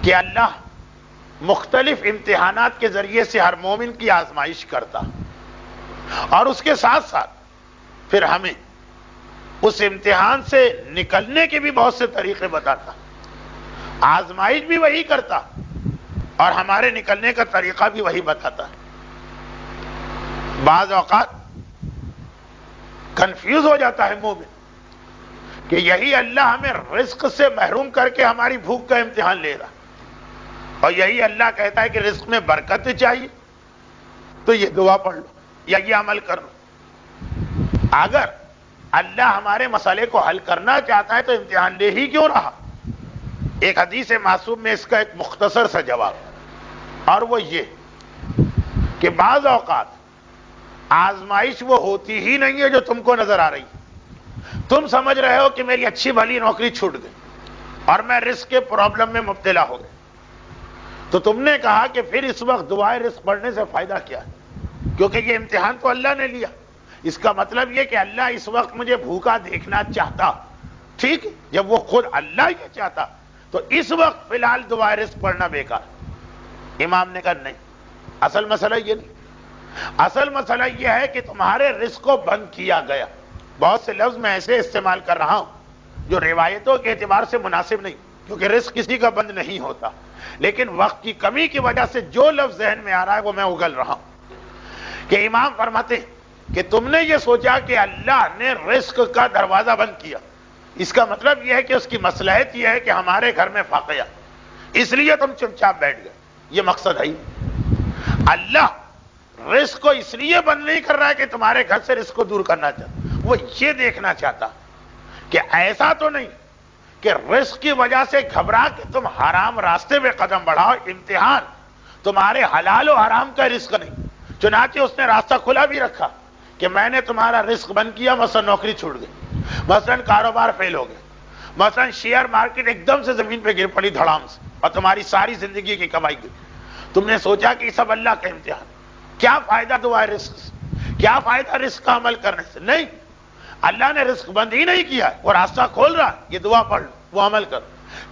کہ اللہ مختلف امتحانات کے ذریعے سے ہر مومن کی آزمائش کرتا، اور اس کے ساتھ ساتھ پھر ہمیں اس امتحان سے نکلنے کے بھی بہت سے طریقے بتاتا، آزمائش بھی وہی کرتا اور ہمارے نکلنے کا طریقہ بھی وہی بتاتا۔ بعض اوقات کنفیوز ہو جاتا ہے مومن کہ یہی اللہ ہمیں رزق سے محروم کر کے ہماری بھوک کا امتحان لے رہا، اور یہی اللہ کہتا ہے کہ رزق میں برکت چاہیے تو یہ دعا پڑھ لو یا یہ عمل کر لو۔ اگر اللہ ہمارے مسئلے کو حل کرنا چاہتا ہے تو امتحان لے ہی کیوں رہا؟ ایک حدیث معصوم میں اس کا ایک مختصر سا جواب، اور وہ یہ کہ بعض اوقات آزمائش وہ ہوتی ہی نہیں ہے جو تم کو نظر آ رہی، تم سمجھ رہے ہو کہ میری اچھی بھلی نوکری چھوٹ گئی اور میں رزق کے پرابلم میں مبتلا ہو گیا، تو تم نے کہا کہ پھر اس وقت دعائے رزق پڑھنے سے فائدہ کیا ہے، کیونکہ یہ امتحان تو اللہ نے لیا۔ اس کا مطلب یہ کہ اللہ اس وقت مجھے بھوکا دیکھنا چاہتا، ٹھیک ہے، جب وہ خود اللہ یہ چاہتا تو اس وقت فی الحال دعائے رزق پڑھنا بیکار۔ امام نے کہا نہیں، اصل مسئلہ یہ نہیں، اصل مسئلہ یہ ہے کہ تمہارے رزق کو بند کیا گیا۔ بہت سے لفظ میں ایسے استعمال کر رہا ہوں جو روایتوں کے اعتبار سے مناسب نہیں، کیونکہ رزق کسی کا بند نہیں ہوتا، لیکن وقت کی کمی کی وجہ سے جو لفظ ذہن میں آ رہا ہے وہ میں اگل رہا ہوں کہ امام فرماتے ہیں کہ تم نے یہ سوچا کہ اللہ نے رزق کا دروازہ بند کیا، اس کا مطلب یہ ہے کہ اس کی مصلحت یہ ہے کہ ہمارے گھر میں فاقیہ، اس لیے تم چپ چاپ بیٹھ گئے۔ یہ مقصد ہے ہی۔ اللہ رزق کو اس لیے بند نہیں کر رہا ہے کہ تمہارے گھر سے رزق کو دور کرنا چاہتا، وہ یہ دیکھنا چاہتا کہ ایسا تو نہیں کہ رزق کی وجہ سے گھبرا کے تم حرام راستے میں قدم بڑھاؤ۔ امتحان تمہارے حلال و حرام کا رزق نہیں، چنانچہ اس نے راستہ کھلا بھی رکھا کہ میں نے تمہارا رزق بند کیا، مثلا نوکری چھوٹ گئی، مثلا کاروبار فیل ہو گیا، مثلا شیئر مارکیٹ ایک دم سے زمین پہ گر پڑی دھڑام سے اور تمہاری ساری زندگی کی کمائی گئی۔ تم نے سوچا کہ یہ سب اللہ کا امتحان، کیا فائدہ دعائے رزق سے، کیا فائدہ رزق کا عمل کرنے سے؟ نہیں، اللہ نے رزق بند ہی نہیں کیا ہے، وہ راستہ کھول رہا، یہ دعا پڑھ لو، وہ عمل کرو۔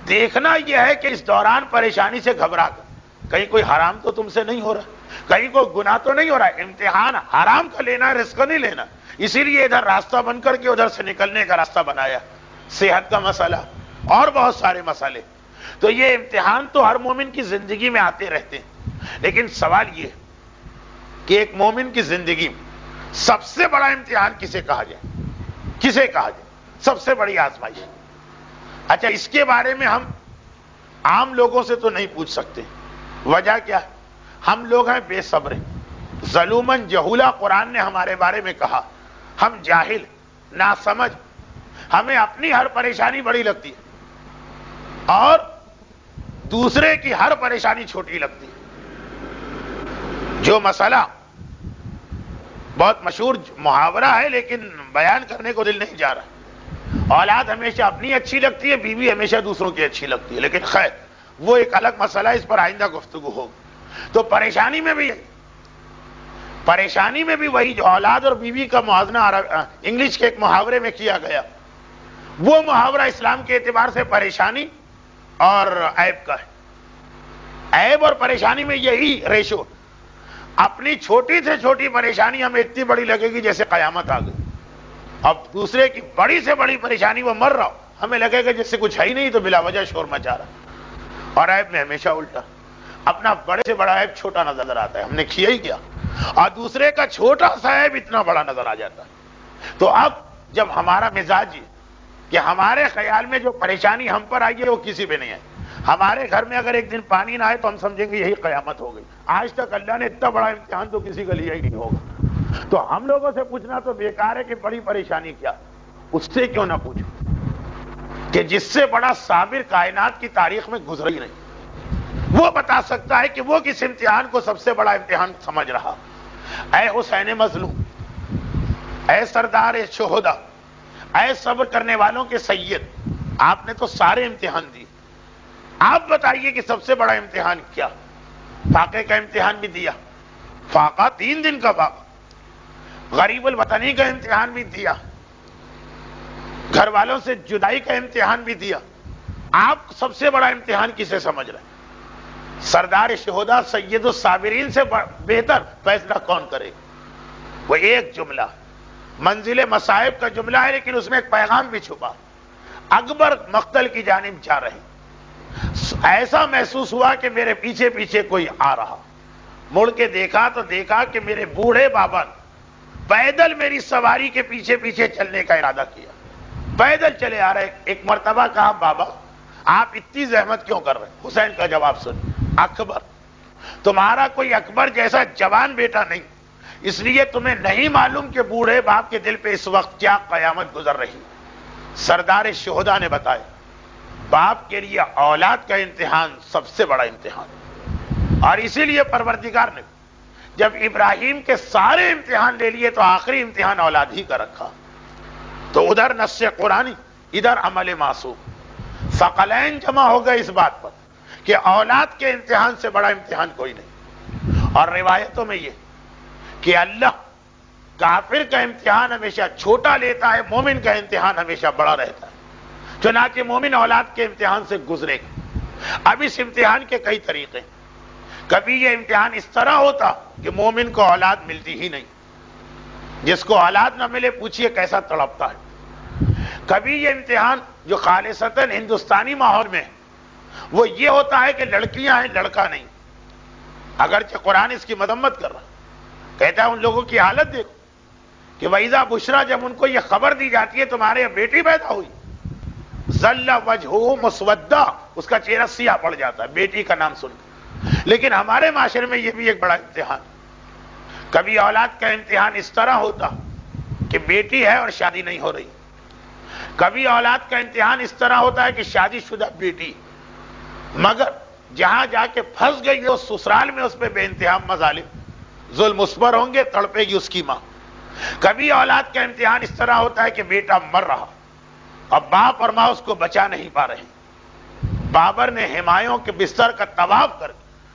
دیکھنا یہ ہے کہ اس دوران پریشانی سے گھبرا کر کہیں کوئی حرام تو تم سے نہیں ہو رہا، کہیں کوئی گناہ تو نہیں ہو رہا ہے۔ امتحان حرام کا لینا ہے، رزق نہیں لینا، اسی لیے ادھر راستہ بن کر کے ادھر سے نکلنے کا راستہ بنایا۔ صحت کا مسئلہ اور بہت سارے مسئلے، تو یہ امتحان تو ہر مومن کی زندگی میں آتے رہتے ہیں، لیکن سوال یہ ہے کہ ایک مومن کی زندگی میں سب سے بڑا امتحان کسے کہا جائے؟ کسے کہا جائے سب سے بڑی آزمائش؟ اچھا، اس کے بارے میں ہم عام لوگوں سے تو نہیں پوچھ سکتے۔ وجہ کیا ہے؟ ہم لوگ ہیں بے صبر، ظلومن جہولا قرآن نے ہمارے بارے میں کہا، ہم جاہل، ناسمجھ، ہمیں اپنی ہر پریشانی بڑی لگتی ہے اور دوسرے کی ہر پریشانی چھوٹی لگتی ہے۔ جو مسئلہ بہت مشہور محاورہ ہے لیکن بیان کرنے کو دل نہیں جا رہا، اولاد ہمیشہ اپنی اچھی لگتی ہے، بیوی ہمیشہ دوسروں کی اچھی لگتی ہے، لیکن خیر وہ ایک الگ مسئلہ ہے، اس پر آئندہ گفتگو ہوگی۔ تو پریشانی میں بھی وہی جو اولاد اور بیوی کا موازنہ انگلش کے ایک محاورے میں کیا گیا، وہ محاورہ اسلام کے اعتبار سے پریشانی اور عیب کا ہے۔ عیب اور پریشانی میں یہی ریشو، اپنی چھوٹی سے چھوٹی پریشانی ہمیں اتنی بڑی لگے گی جیسے قیامت آ گئی، اب دوسرے کی بڑی سے بڑی پریشانی، وہ مر رہا ہو، ہمیں لگے گا جیسے کچھ ہے ہی نہیں تو بلا وجہ شور مچا رہا۔ اور عیب میں ہمیشہ الٹا، اپنا بڑے سے بڑا عیب چھوٹا نظر آتا ہے، ہم نے کیا ہی کیا، اور دوسرے کا چھوٹا سا عیب اتنا بڑا نظر آ جاتا ہے۔ تو اب جب ہمارا مزاج یہ کہ ہمارے خیال میں جو پریشانی ہم پر آئی ہے وہ کسی پہ نہیں آئی، ہمارے گھر میں اگر ایک دن پانی نہ آئے تو ہم سمجھیں گے یہی قیامت ہو گئی، آج تک اللہ نے اتنا بڑا امتحان تو کسی کا لیا ہی نہیں ہوگا۔ تو ہم لوگوں سے پوچھنا تو بیکار ہے کہ بڑی پریشانی کیا، اس سے کیوں نہ پوچھو کہ جس سے بڑا صابر کائنات کی تاریخ میں گزرا ہی نہیں، وہ بتا سکتا ہے کہ وہ کس امتحان کو سب سے بڑا امتحان سمجھ رہا۔ اے حسین مظلوم، اے سردار شہداء، اے صبر کرنے والوں کے سید، آپ نے تو سارے امتحان دیے، آپ بتائیے کہ سب سے بڑا امتحان کیا؟ فاقے کا امتحان بھی دیا، فاقہ 3 دن کا فاقہ، غریب الوطنی کا امتحان بھی دیا، گھر والوں سے جدائی کا امتحان بھی دیا، آپ سب سے بڑا امتحان کسے سمجھ رہے ہیں؟ سردار شہداء سید الصابرین سے بہتر فیصلہ کون کرے گا؟ وہ ایک جملہ منزل مصائب کا جملہ ہے، لیکن اس میں ایک پیغام بھی چھپا۔ اکبر مقتل کی جانب جا رہے، ایسا محسوس ہوا کہ میرے پیچھے پیچھے کوئی آ رہا، مڑ کے دیکھا تو دیکھا کہ میرے بوڑھے بابا پیدل میری سواری کے پیچھے پیچھے چلنے کا ارادہ کیا، پیدل چلے آ رہے۔ ایک مرتبہ کہا بابا آپ اتنی زحمت کیوں کر رہے ہیں؟ حسین کا جواب سن، اکبر تمہارا کوئی اکبر جیسا جوان بیٹا نہیں، اس لیے تمہیں نہیں معلوم کہ بوڑھے باپ کے دل پہ اس وقت کیا قیامت گزر رہی۔ سردار شہداء نے بتایا باپ کے لیے اولاد کا امتحان سب سے بڑا امتحان، اور اسی لیے پروردگار نے جب ابراہیم کے سارے امتحان لے لیے تو آخری امتحان اولاد ہی کا رکھا۔ تو ادھر نص قرآنی، ادھر عمل معصوم، ثقلین جمع ہو گئے اس بات پر کہ اولاد کے امتحان سے بڑا امتحان کوئی نہیں۔ اور روایتوں میں یہ کہ اللہ کافر کا امتحان ہمیشہ چھوٹا لیتا ہے، مومن کا امتحان ہمیشہ بڑا رہتا ہے۔ چنانچہ مومن اولاد کے امتحان سے گزرے گا۔ اب اس امتحان کے کئی طریقے، کبھی یہ امتحان اس طرح ہوتا کہ مومن کو اولاد ملتی ہی نہیں، جس کو اولاد نہ ملے پوچھئے کیسا تڑپتا ہے۔ کبھی یہ امتحان جو خالصتاً ہندوستانی ماحول میں ہے وہ یہ ہوتا ہے کہ لڑکیاں ہیں لڑکا نہیں، اگرچہ قرآن اس کی مذمت کر رہا، کہتا ہے ان لوگوں کی حالت دیکھو کہ وَإِذَا بُشْرَا، جب ان کو یہ خبر دی جاتی ہے تمہارے بیٹی پیدا ہوئی، ظَلَّ وَجْهُهُ مُسْوَدًّا، اس کا چہرہ سیاہ پڑ جاتا ہے بیٹی کا نام سن کر۔ لیکن ہمارے معاشرے میں یہ بھی ایک بڑا امتحان، کبھی اولاد کا امتحان اس طرح ہوتا کہ بیٹی ہے اور شادی نہیں ہو رہی، کبھی اولاد کا امتحان اس طرح ہوتا ہے کہ شادی شدہ بیٹی مگر جہاں جا کے پھنس گئی ہے اس سسرال میں اس پہ بے انتہا مظالم ظلم اس پر ہوں گے، تڑپے گی اس کی ماں۔ کبھی اولاد کا امتحان اس طرح ہوتا ہے کہ بیٹا مر رہا اور باپ اور ماں اس کو بچا نہیں پا رہے۔ بابر نے ہمایوں کے بستر کا طواف کر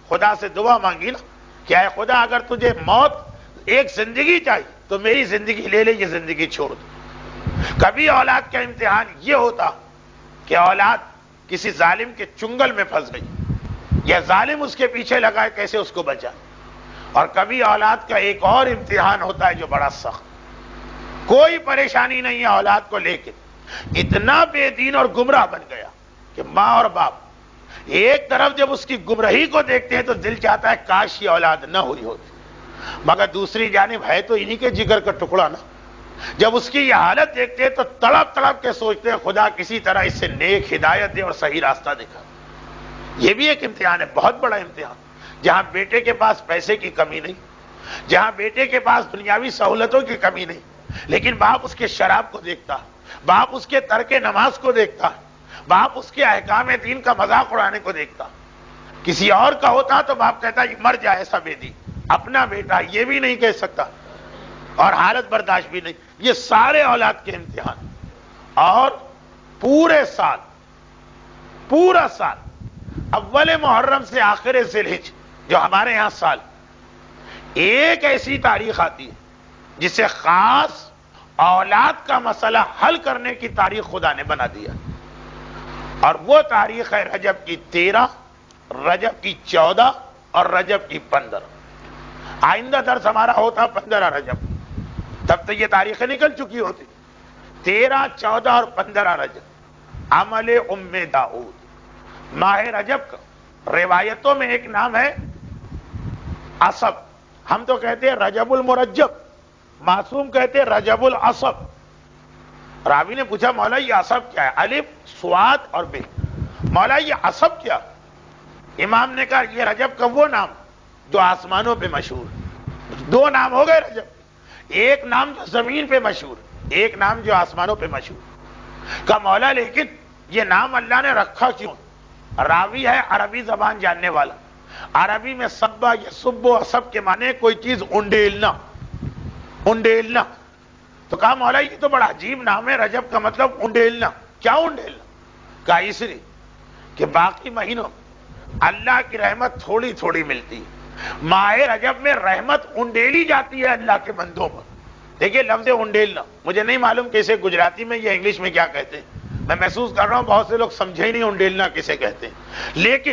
خدا سے دعا مانگی نا کہ اے خدا اگر تجھے موت ایک زندگی چاہیے تو میری زندگی لے لے، یہ زندگی چھوڑ دو۔ کبھی اولاد کا امتحان یہ ہوتا کہ اولاد کسی ظالم کے چنگل میں پھنس گئی، یا ظالم اس کے پیچھے لگا ہے کیسے اس کو بچا۔ اور کبھی اولاد کا ایک اور امتحان ہوتا ہے جو بڑا سخت، کوئی پریشانی نہیں ہے اولاد کو لے کے، اتنا بے دین اور گمراہ بن گیا کہ ماں اور باپ ایک طرف جب اس کی گمراہی کو دیکھتے ہیں تو دل چاہتا ہے کاش یہ اولاد نہ ہوئی ہوتی، مگر دوسری جانب ہے تو انہی کے جگر کا ٹکڑا نا، جب اس کی یہ حالت دیکھتے ہیں تو تڑپ تڑپ کے سوچتے ہیں خدا کسی طرح اس سے نیک ہدایت دے اور صحیح راستہ دکھا۔ یہ بھی ایک امتحان ہے، بہت بڑا امتحان، جہاں بیٹے کے پاس پیسے کی کمی نہیں، جہاں بیٹے کے پاس دنیاوی سہولتوں کی کمی نہیں، لیکن باپ اس کے شراب کو دیکھتا، باپ اس کے ترک نماز کو دیکھتا، باپ اس کے احکام دین کا مذاق اڑانے کو دیکھتا۔ کسی اور کا ہوتا تو باپ کہتا یہ مر جائے ایسا بے دین، اپنا بیٹا یہ بھی نہیں کہہ سکتا اور حالت برداشت بھی نہیں۔ یہ سارے اولاد کے امتحان، اور پورا سال اول محرم سے آخر ذی الحجہ جو ہمارے ہاں سال، ایک ایسی تاریخ آتی ہے جسے خاص اولاد کا مسئلہ حل کرنے کی تاریخ خدا نے بنا دیا، اور وہ تاریخ ہے رجب کی 13، رجب کی 14 اور رجب کی 15۔ آئندہ درس ہمارا ہوتا 15 رجب، تب تو یہ تاریخیں نکل چکی ہوتی، 13، 14 اور 15 رجب، عمل ام داؤد، ماہ رجب کا روایتوں میں ایک نام ہے عصب، ہم تو کہتے ہیں رجب المرجب، معصوم کہتے ہیں رجب العصب۔ راوی نے پوچھا مولا یہ عصب کیا ہے؟ الف صاد اور بے، مولا یہ عصب کیا؟ امام نے کہا یہ رجب کا وہ نام جو آسمانوں پہ مشہور، دو نام ہو گئے رجب، ایک نام جو زمین پہ مشہور، ایک نام جو آسمانوں پہ مشہور۔ کہا مولا لیکن یہ نام اللہ نے رکھا کیوں؟ راوی ہے عربی زبان جاننے والا، عربی میں سبا یا سب و عصب کے معنی کوئی چیز انڈیلنا، انڈیلنا۔ تو کہا مولا یہ تو بڑا عجیب نام ہے، رجب کا مطلب انڈیلنا، کیا انڈیلنا؟ کہا اس لیے کہ باقی مہینوں اللہ کی رحمت تھوڑی تھوڑی ملتی ہے، ماہ رجب میں رحمت انڈیلی جاتی ہے اللہ کے بندوں پر۔ دیکھیے لفظ انڈیلنا، مجھے نہیں معلوم کہ اسے گجراتی میں یا انگلش میں کیا کہتے ہیں، میں محسوس کر رہا ہوں بہت سے لوگ سمجھے ہی نہیں انڈیلنا کسے کہتے ہیں، لیکن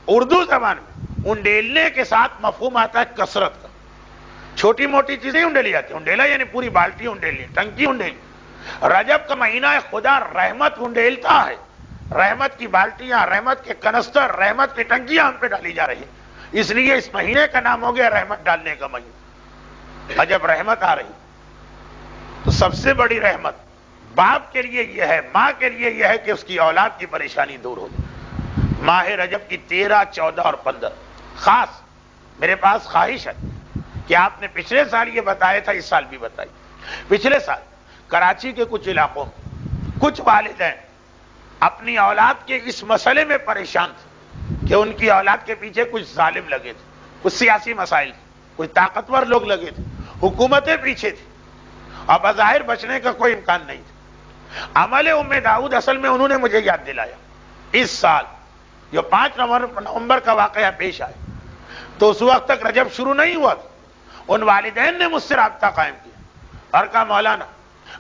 اردو زبان میں انڈیلنے کے ساتھ مفہوم آتا ہے کثرت کا. چھوٹی موٹی چیزیں انڈیلی جاتی ہیں. انڈیلا یعنی پوری بالٹی انڈیلی، ٹنکی انڈیلی. رجب کا مہینہ ہے، خدا رحمت انڈیلتا ہے. رحمت کی بالٹیاں، رحمت کے کنستر، رحمت کی ٹنکیاں ہم پہ ڈالی جا رہی ہیں. اس لیے اس مہینے کا نام ہو گیا رحمت ڈالنے کا مہینہ. اور جب رحمت آ رہی تو سب سے بڑی رحمت باپ کے لیے یہ ہے، ماں کے لیے یہ ہے کہ اس کی اولاد کی پریشانی دور ہو. ماہ رجب کی 13، 14 اور 15 خاص میرے پاس خواہش ہے کہ آپ نے پچھلے سال یہ بتایا تھا، اس سال بھی بتائی. پچھلے سال کراچی کے کچھ علاقوں میں کچھ والدین اپنی اولاد کے اس مسئلے میں پریشان تھے کہ ان کی اولاد کے پیچھے کچھ ظالم لگے تھے، کچھ سیاسی مسائل تھے، کچھ طاقتور لوگ لگے تھے، حکومتیں پیچھے تھیں اور بظاہر بچنے کا کوئی امکان نہیں تھا. عمل داؤد اصل میں انہوں نے مجھے یاد دلایا. اس سال جو 5 نومبر کا واقعہ پیش آیا تو اس وقت تک رجب شروع نہیں ہوا تھا. ان والدین نے مجھ سے رابطہ قائم کیا اور کہا مولانا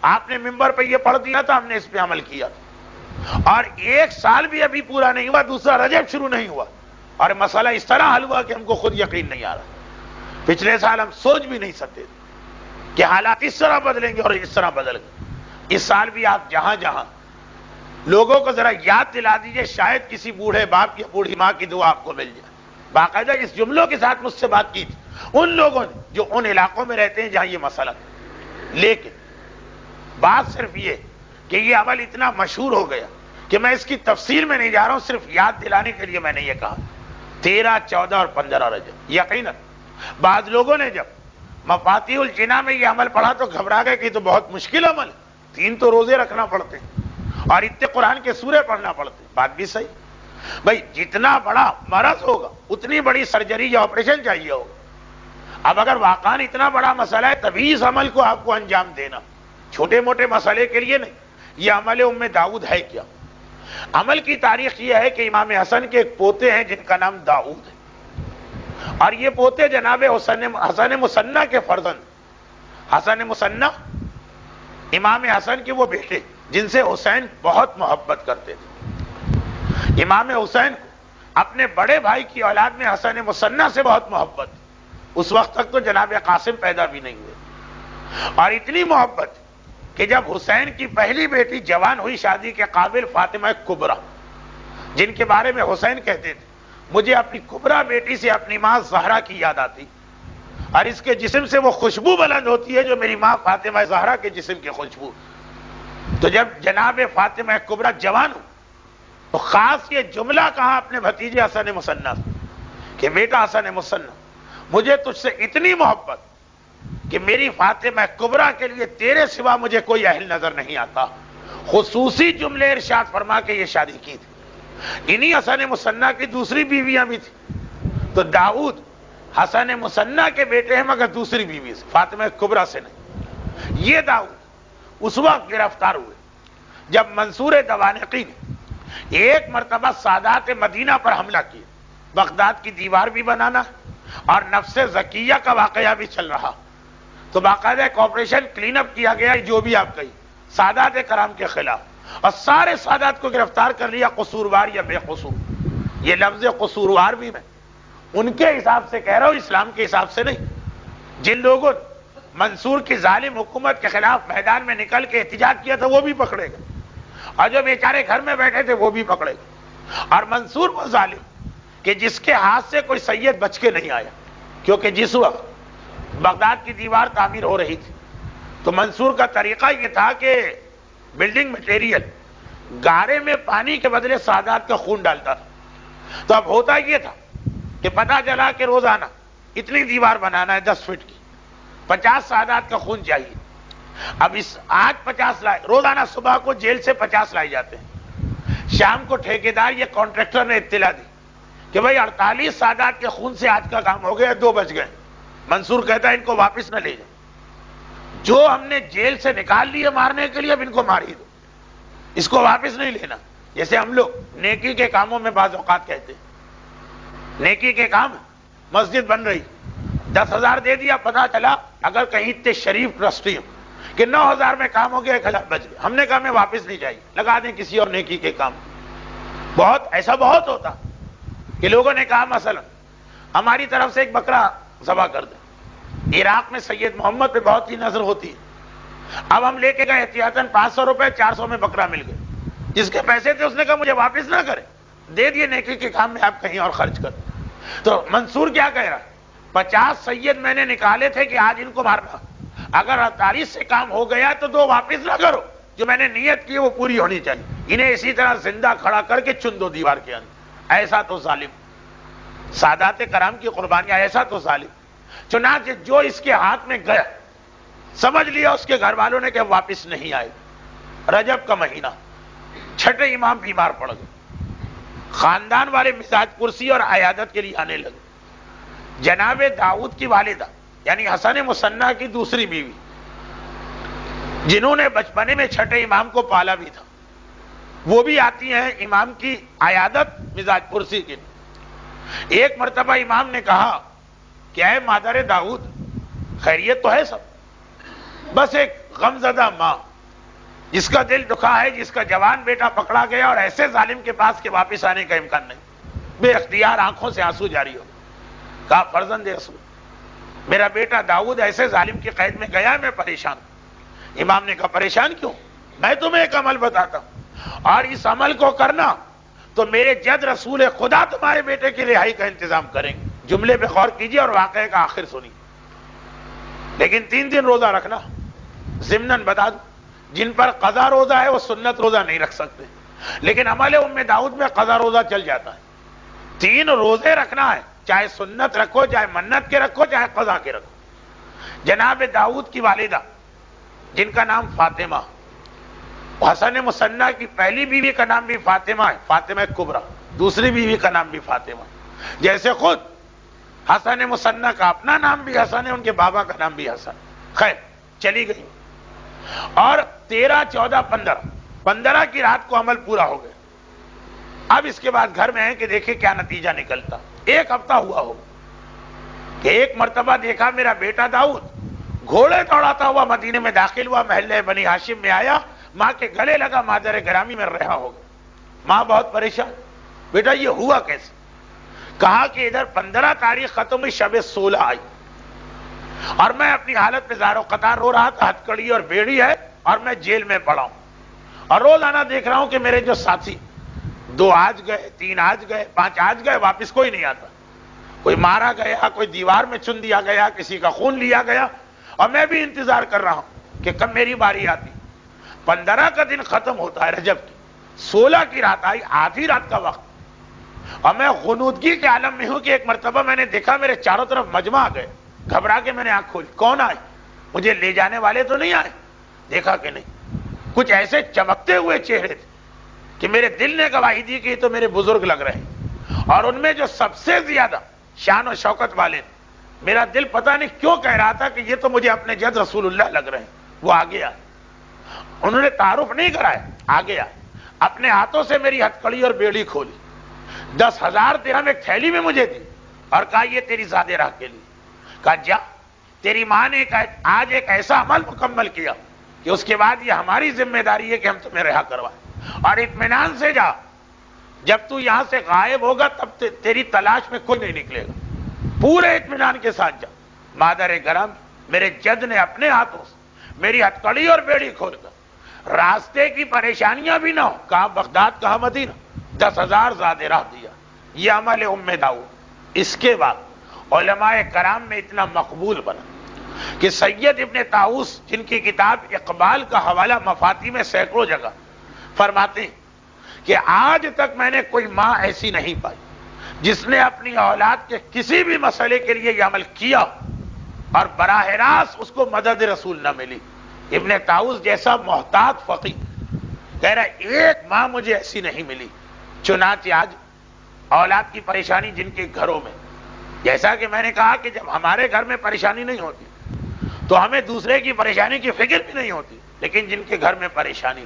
آپ نے ممبر پہ یہ پڑھ دیا تھا، ہم نے اس پہ عمل کیا تھا، اور 1 سال بھی ابھی پورا نہیں ہوا، دوسرا رجب شروع نہیں ہوا اور مسئلہ اس طرح حل ہوا کہ ہم کو خود یقین نہیں آ رہا. پچھلے سال ہم سوچ بھی نہیں سکتے کہ حالات اس طرح بدلیں گے اور اس طرح بدل گئے. اس سال بھی آپ جہاں جہاں لوگوں کو ذرا یاد دلا دیجئے، شاید کسی بوڑھے باپ یا بوڑھی ماں کی دعا آپ کو مل جائے. باقاعدہ اس جملوں کے ساتھ مجھ سے بات کی تھی ان لوگوں نے جو ان علاقوں میں رہتے ہیں جہاں یہ مسئلہ تھا. لیکن بات صرف یہ کہ یہ عمل اتنا مشہور ہو گیا کہ میں اس کی تفصیل میں نہیں جا رہا ہوں، صرف یاد دلانے کے لیے میں نے یہ کہا. 13، 14 اور 15 رجب یقیناً بعض لوگوں نے جب مفاتیح الجناح میں یہ عمل پڑھا تو گھبرا گئے کہ تو بہت مشکل عمل ہے، 3 تو روزے رکھنا پڑتے ہیں اور اتنے قرآن کے سورے پڑھنا پڑتے ہیں. بات بھی صحیح بھائی، جتنا بڑا مرض ہوگا اتنی بڑی سرجری یا آپریشن چاہیے ہوگا. اب اگر واقعاً اتنا بڑا مسئلہ ہے تبھی اس عمل کو آپ کو انجام دینا، چھوٹے موٹے مسئلے کے لیے نہیں. یہ عمل داؤد ہے کیا؟ عمل کی تاریخ یہ ہے کہ امام حسن کے ایک پوتے ہیں جن کا نام داؤد ہے، اور یہ پوتے جناب حسن مصنع کے فرزند. حسن مصنع امام حسن کے وہ بیٹے جن سے حسین بہت محبت کرتے تھے. امام حسین کو اپنے بڑے بھائی کی اولاد میں حسن مصنع سے بہت محبت. اس وقت تک تو جناب قاسم پیدا بھی نہیں ہوئے، اور اتنی محبت کہ جب حسین کی پہلی بیٹی جوان ہوئی شادی کے قابل، فاطمہ کبریٰ، جن کے بارے میں حسین کہتے تھے مجھے اپنی کبریٰ بیٹی سے اپنی ماں زہرا کی یاد آتی اور اس کے جسم سے وہ خوشبو بلند ہوتی ہے جو میری ماں فاطمہ زہرا کے جسم کی خوشبو. تو جب جناب فاطمہ کبریٰ جوان ہو تو خاص یہ جملہ کہا اپنے بھتیجے حسن مصنع کہ بیٹا حسن مصنع، مجھے تجھ سے اتنی محبت کہ میری فاطمہ کبریٰ کے لیے تیرے سوا مجھے کوئی اہل نظر نہیں آتا. خصوصی جملے ارشاد فرما کے یہ شادی کی تھی. انہی حسن مصنع کی دوسری بیویاں بھی تھی. تو داؤد حسن مصنع کے بیٹے ہیں مگر دوسری بیوی سے، فاطمہ کبریٰ سے نہیں. یہ داؤد اس وقت گرفتار ہوئے جب منصور دوانقی نے ایک مرتبہ سادات مدینہ پر حملہ کیا. بغداد کی دیوار بھی بنانا اور نفس زکیہ کا واقعہ بھی چل رہا، تو باقاعدہ ایک آپریشن کلین اپ کیا گیا، جو بھی آپ کہی سادات کرام کے خلاف، اور سارے سادات کو گرفتار کر لیا، قصوروار یا بے قصور. یہ لفظ قصوروار بھی میں ان کے حساب سے کہہ رہا ہوں، اسلام کے حساب سے نہیں. جن لوگوں نے منصور کی ظالم حکومت کے خلاف میدان میں نکل کے احتجاج کیا تھا وہ بھی پکڑے گئے، اور جو بیچارے گھر میں بیٹھے تھے وہ بھی پکڑے گئے. اور منصور وہ ظالم کہ جس کے ہاتھ سے کوئی سید بچ کے نہیں آیا، کیونکہ جس وقت بغداد کی دیوار تعمیر ہو رہی تھی تو منصور کا طریقہ یہ تھا کہ بلڈنگ مٹیریل گارے میں پانی کے بدلے سادات کا خون ڈالتا تھا. تو اب ہوتا یہ تھا کہ پتہ چلا کہ روزانہ اتنی دیوار بنانا ہے 10 فٹ کی، 50 سادات کا خون چاہیے. اب آج 50 لائے، روزانہ صبح کو جیل سے 50 لائے جاتے ہیں. شام کو ٹھیکیدار یہ کانٹریکٹر نے اطلاع دی کہ بھائی 48 سادات کے خون سے آج کا کام ہو گیا، 2 بج گئے. منصور کہتا ہے ان کو واپس نہ لے جائیں، جو ہم نے جیل سے نکال لیے مارنے کے لیے اب ان کو مار ہی دو، اس کو واپس نہیں لینا. جیسے ہم لوگ نیکی کے کاموں میں بعض اوقات کہتے ہیں، نیکی کے کام مسجد بن رہی 10,000 دے دیا، پتہ چلا اگر کہیں اتنے شریف ٹرسٹی ہو کہ 9,000 میں کام ہو گیا، 1,000 بچ گیا. ہم نے کہا ہمیں واپس نہیں چاہیے، لگا دیں کسی اور نیکی کے کام. بہت ایسا بہت ہوتا کہ کہ لوگوں نے کہا مثلا ہماری طرف سے ایک بکرا ذبح کر دیں. عراق میں سید محمد پہ بہت ہی نظر ہوتی ہے. اب ہم لے کے گئے احتیاطاً 500 روپے, 400 میں بکرا مل گئے. جس کے پیسے تھے اس نے کہا مجھے واپس نہ کرے, دے دیے نیکی کے کام میں, آپ کہیں اور خرچ کر. تو منصور کیا کہہ رہا, 50 سید میں نے نکالے تھے کہ آج ان کو مارنا, اگر 48 سے کام ہو گیا تو 2 واپس نہ کرو, جو میں نے نیت کی وہ پوری ہونی چاہیے. انہیں اسی طرح زندہ کھڑا کر کے چن دو دیوار کے اندر. ایسا تو ظالم, سادات کرام کی قربانیاں, ایسا تو ظالم. چنانچہ جو اس کے ہاتھ میں گیا سمجھ لیا اس کے گھر والوں نے کہ واپس نہیں آئے. رجب کا مہینہ, چھٹے امام بیمار پڑ گئے. خاندان والے مزاج پرسی اور عیادت کے لیے آنے لگے. جناب داؤد کی والدہ یعنی حسن مصنع کی دوسری بیوی, جنہوں نے بچپنے میں چھٹے امام کو پالا بھی تھا, وہ بھی آتی ہیں امام کی عیادت مزاج پرسی کے لیے. ایک مرتبہ امام نے کہا کہ اے مادر داؤد, خیریت تو ہے سب, بس ایک غمزدہ ماں جس کا دل دکھا ہے, جس کا جوان بیٹا پکڑا گیا اور ایسے ظالم کے پاس کے واپس آنے کا امکان نہیں. بے اختیار آنکھوں سے آنسو جاری ہو. کہا فرزند رسول, میرا بیٹا داؤد ایسے ظالم کی قید میں گیا, میں پریشان ہوں. امام نے کہا پریشان کیوں, میں تمہیں ایک عمل بتاتا ہوں, اور اس عمل کو کرنا تو میرے جد رسول خدا تمہارے بیٹے کی رہائی کا انتظام کریں گے. جملے پہ غور کیجیے اور واقعے کا آخر سنیے. لیکن 3 دن روزہ رکھنا. ضمناً بتا دوں, جن پر قضا روزہ ہے وہ سنت روزہ نہیں رکھ سکتے, لیکن عمل ام داؤد میں قضا روزہ چل جاتا ہے. 3 روزے رکھنا ہے, چاہے سنت رکھو, چاہے منت کے رکھو, چاہے قضا کے رکھو. جناب داؤد کی والدہ جن کا نام فاطمہ, حسن مصنع کی پہلی بیوی کا نام بھی فاطمہ ہے, فاطمہ کبریٰ, دوسری بیوی کا نام بھی فاطمہ. جیسے خود حسن مصنع کا اپنا نام بھی حسن ہے, ان کے بابا کا نام بھی حسن. خیر چلی گئی, اور 13, 14, 15 کی رات کو عمل پورا ہو گیا. اب اس کے بعد گھر میں ہے کہ دیکھیں کیا نتیجہ نکلتا. 1 ہفتہ ہوا ہو کہ ایک مرتبہ دیکھا میرا بیٹا داؤد گھوڑے دوڑاتا ہوا مدینے میں داخل ہوا, محلے بنی ہاشم میں آیا, ماں کے گلے لگا, مادر گرامی میں رہا ہو گیا. ماں بہت پریشان, بیٹا یہ ہوا کیسے؟ کہا کہ ادھر 15 تاریخ ختم ہوئی, شب 16 آئی, اور میں اپنی حالت میں زار و قطار رو رہا تھا. ہتکڑی اور بیڑی ہے اور میں جیل میں پڑا ہوں, اور روزانہ دیکھ رہا ہوں کہ میرے جو ساتھی 2 آج گئے, 3 آج گئے, 5 آج گئے, واپس کوئی نہیں آتا. کوئی مارا گیا, کوئی دیوار میں چن دیا گیا, کسی کا خون لیا گیا, اور میں بھی انتظار کر رہا ہوں کہ کب میری باری آتی. 15 کا دن ختم ہوتا ہے رجب کی, 16 کی رات آئی, آدھی رات کا وقت, اور میں غنودگی کے عالم میں ہوں کہ ایک مرتبہ میں نے دیکھا میرے چاروں طرف مجمع آ گئے. گھبرا کے میں نے آنکھ کھولی, کون آئے؟ مجھے لے جانے والے تو نہیں آئے؟ دیکھا کہ نہیں, کچھ ایسے چمکتے ہوئے چہرے تھے کہ میرے دل نے گواہی دی کہ یہ تو میرے بزرگ لگ رہے ہیں. اور ان میں جو سب سے زیادہ شان و شوکت والے تھے, میرا دل پتہ نہیں کیوں کہہ رہا تھا کہ یہ تو مجھے اپنے جد رسول اللہ لگ رہے ہیں. وہ آگے آئے, انہوں نے تعارف نہیں کرایا, آگے آئے, اپنے ہاتھوں سے میری ہتکڑی اور بیڑی کھولی, 10,000 درہم ایک تھیلی میں مجھے دی, اور کہا یہ تیری زاد راہ کے لیے. کہا جا, تیری ماں نے آج ایک ایسا عمل مکمل کیا کہ اس کے بعد یہ ہماری ذمہ داری ہے کہ ہم تمہیں رہا کروائیں, اور اطمینان سے جا, جب تو یہاں سے غائب ہوگا تب تیری تلاش میں کوئی نہیں نکلے گا. پورے اطمینان کے ساتھ جا. مادر گرم میرے جد نے اپنے ہاتھوں سے میری ہتکڑی اور بیڑی کھول کر راستے کی پریشانیاں بھی نہ ہو, کہاں بغداد کہاں مدینہ, 10,000 زاد راہ دیا. یہ عمل ام داؤد. اس کے بعد علماء کرام میں اتنا مقبول بنا کہ سید ابن طاؤس جن کی کتاب اقبال کا حوالہ مفاتی میں سینکڑوں جگہ فرماتے ہیں کہ آج تک میں نے کوئی ماں ایسی نہیں پائی جس نے اپنی اولاد کے کسی بھی مسئلے کے لیے یہ عمل کیا اور براہ راست اس کو مدد رسول نہ ملی. ابن طاؤس جیسا محتاط فقیہ کہہ رہا ہے ایک ماں مجھے ایسی نہیں ملی. چنانچہ آج اولاد کی پریشانی جن کے گھروں میں, جیسا کہ میں نے کہا کہ جب ہمارے گھر میں پریشانی نہیں ہوتی تو ہمیں دوسرے کی پریشانی کی فکر بھی نہیں ہوتی, لیکن جن کے گھر میں پریشانی,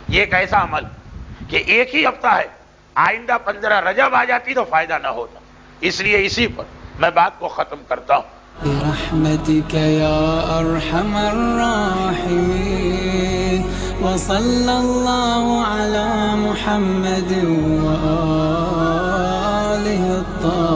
یہ ایک ایسا عمل کہ ایک ہی ہفتہ ہے, آئندہ 15 رجب آ جاتی تو فائدہ نہ ہوتا. اس لیے اسی پر میں بات کو ختم کرتا ہوں. برحمتك يا أرحم الراحمين وصلى الله على محمد وآله الطاهرين